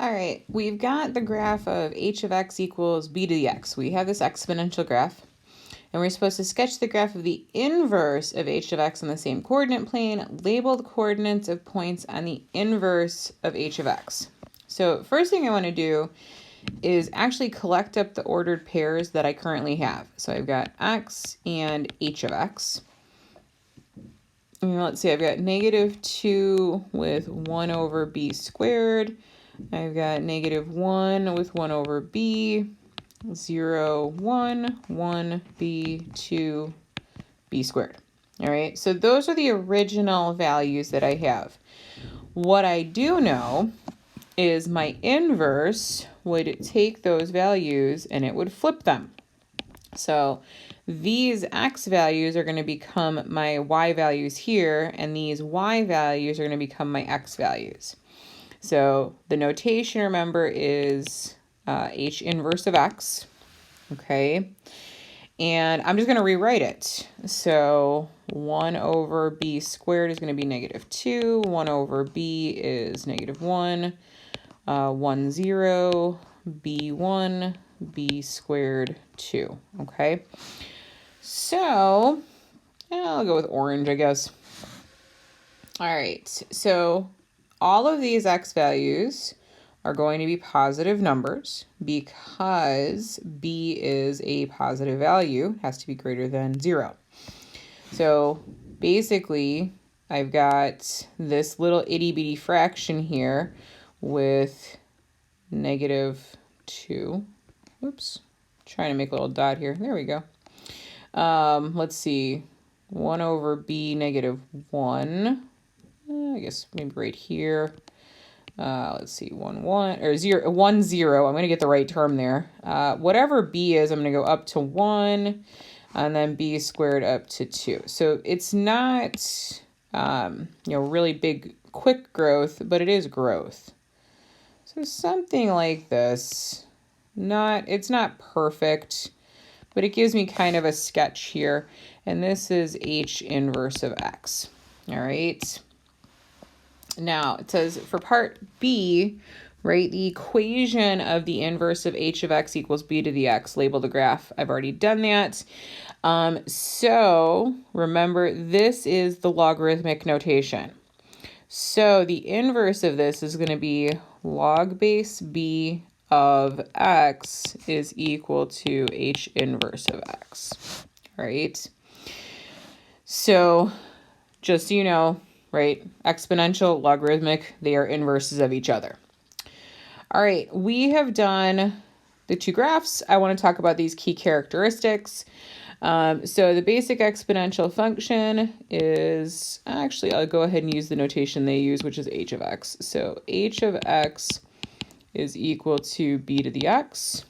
All right, we've got the graph of h of x equals b to the x. We have this exponential graph, and we're supposed to sketch the graph of the inverse of h of x on the same coordinate plane, label the coordinates of points on the inverse of h of x. So first thing I want to do is actually collect up the ordered pairs that I currently have. So I've got x and h of x. And let's see, I've got -2 with 1 over b squared. I've got -1 with 1 over b, 0, 1, 1, b, 2, b squared. All right, so those are the original values that I have. What I do know is my inverse would take those values and it would flip them. So these x values are going to become my y values here, and these y values are going to become my x values. So the notation, remember, is h inverse of x, okay? And I'm just going to rewrite it. So 1 over b squared is going to be -2. 1 over b is -1. 1, 0, b1, b squared 2, okay? So I'll go with orange, I guess. All right, so all of these x values are going to be positive numbers because b is a positive value. It has to be greater than 0. So basically, I've got this little itty-bitty fraction here with -2. Oops, trying to make a little dot here. There we go. Let's see, 1 over b -1. I guess maybe right here. Let's see, 1, 1, or 0, 1, 0. I'm going to get the right term there. Whatever b is, I'm going to go up to 1, and then b squared up to 2. So it's not, really big, quick growth, but it is growth. So something like this. It's not perfect, but it gives me kind of a sketch here. And this is h inverse of x. All right. Now it says for part B, right, the equation of the inverse of h of x equals b to the x, label the graph. I've already done that. So remember, this is the logarithmic notation. So the inverse of this is going to be log base b of x is equal to h inverse of x. All right. So just so you know, right, exponential, logarithmic, they are inverses of each other. All right, we have done the two graphs. I want to talk about these key characteristics. So the basic exponential function is, actually, I'll go ahead and use the notation they use, which is h of x. So h of x is equal to b to the x.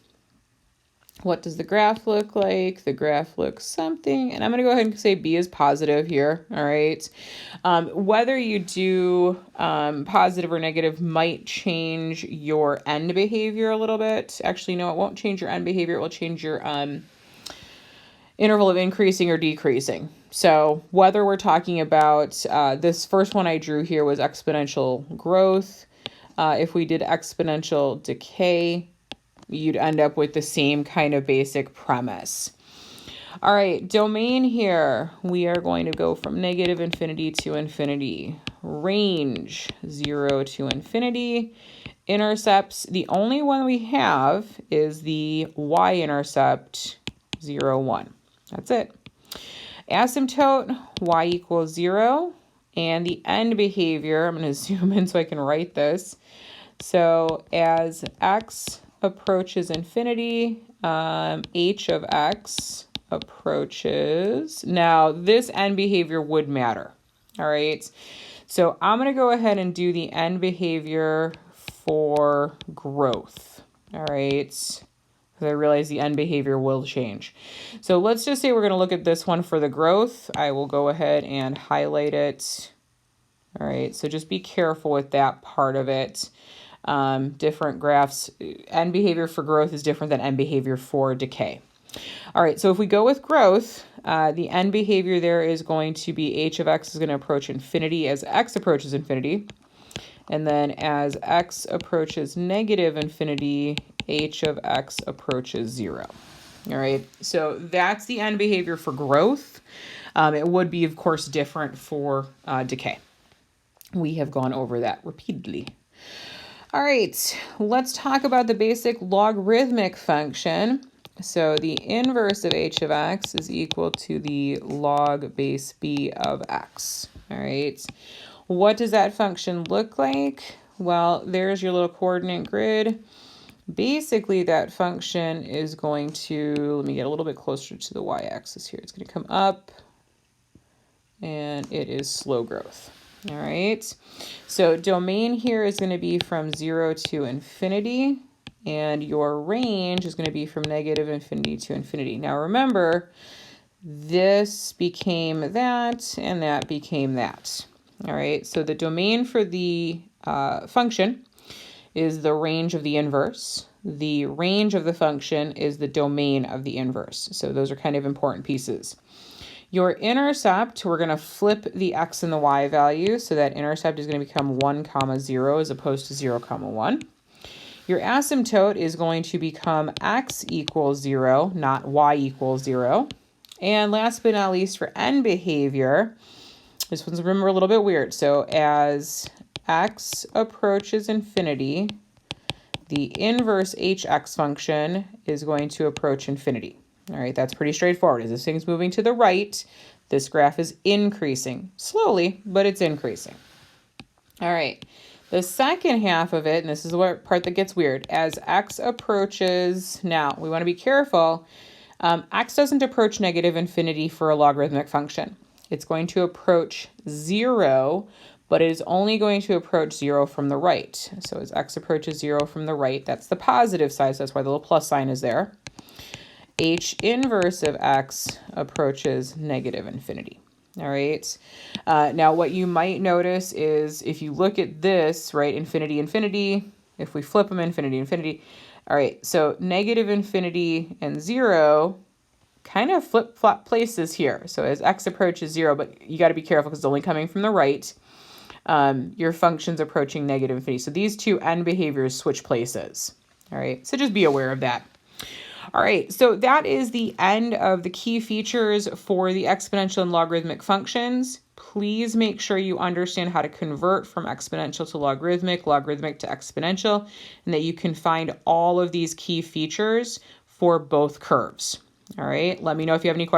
What does the graph look like? The graph looks something, and I'm going to go ahead and say b is positive here, all right? Whether you do positive or negative might change your end behavior a little bit. Actually, no, it won't change your end behavior. It will change your interval of increasing or decreasing. So whether we're talking about, this first one I drew here was exponential growth. If we did exponential decay, you'd end up with the same kind of basic premise. All right, domain here, we are going to go from -infinity to infinity. Range, 0 to infinity. Intercepts, the only one we have is the y-intercept, 0, 1. That's it. Asymptote, y equals 0. And the end behavior, I'm going to zoom in so I can write this. So as x approaches infinity, h of x approaches. Now, this end behavior would matter, all right? So I'm going to go ahead and do the end behavior for growth, all right? Because I realize the end behavior will change. So let's just say we're going to look at this one for the growth. I will go ahead and highlight it. All right, so just be careful with that part of it. Different graphs, end behavior for growth is different than end behavior for decay. All right, so if we go with growth, the end behavior there is going to be h of x is going to approach infinity as x approaches infinity. And then as x approaches negative infinity, h of x approaches 0. All right, so that's the end behavior for growth. It would be, of course, different for decay. We have gone over that repeatedly. All right, let's talk about the basic logarithmic function. So the inverse of h of x is equal to the log base b of x. All right, what does that function look like? Well, there's your little coordinate grid. Basically, that function is going to, let me get a little bit closer to the y-axis here. It's going to come up, and it is slow growth. All right, so domain here is going to be from 0 to infinity, and your range is going to be from negative infinity to infinity. Now remember, this became that, and that became that. All right, so the domain for the function is the range of the inverse. The range of the function is the domain of the inverse. So those are kind of important pieces. Your intercept, we're going to flip the x and the y value. So that intercept is going to become 1, 0 as opposed to 0, 1. Your asymptote is going to become x equals 0, not y equals 0. And last but not least, for end behavior, this one's, remember, a little bit weird. So as x approaches infinity, the inverse hx function is going to approach infinity. All right, that's pretty straightforward. As this thing's moving to the right, this graph is increasing. Slowly, but it's increasing. All right, the second half of it, and this is the part that gets weird, as x approaches, now we want to be careful, x doesn't approach negative infinity for a logarithmic function. It's going to approach 0, but it is only going to approach 0 from the right. So as x approaches 0 from the right, that's the positive side, so that's why the little plus sign is there. H inverse of x approaches negative infinity. All right. Now what you might notice is if you look at this, right, infinity, infinity, if we flip them, infinity, infinity. All right, so negative infinity and 0 kind of flip-flop places here. So as x approaches 0, but you got to be careful because it's only coming from the right. Your function's approaching negative infinity. So these two end behaviors switch places. All right, so just be aware of that. All right, so that is the end of the key features for the exponential and logarithmic functions. Please make sure you understand how to convert from exponential to logarithmic, logarithmic to exponential, and that you can find all of these key features for both curves. All right, let me know if you have any questions.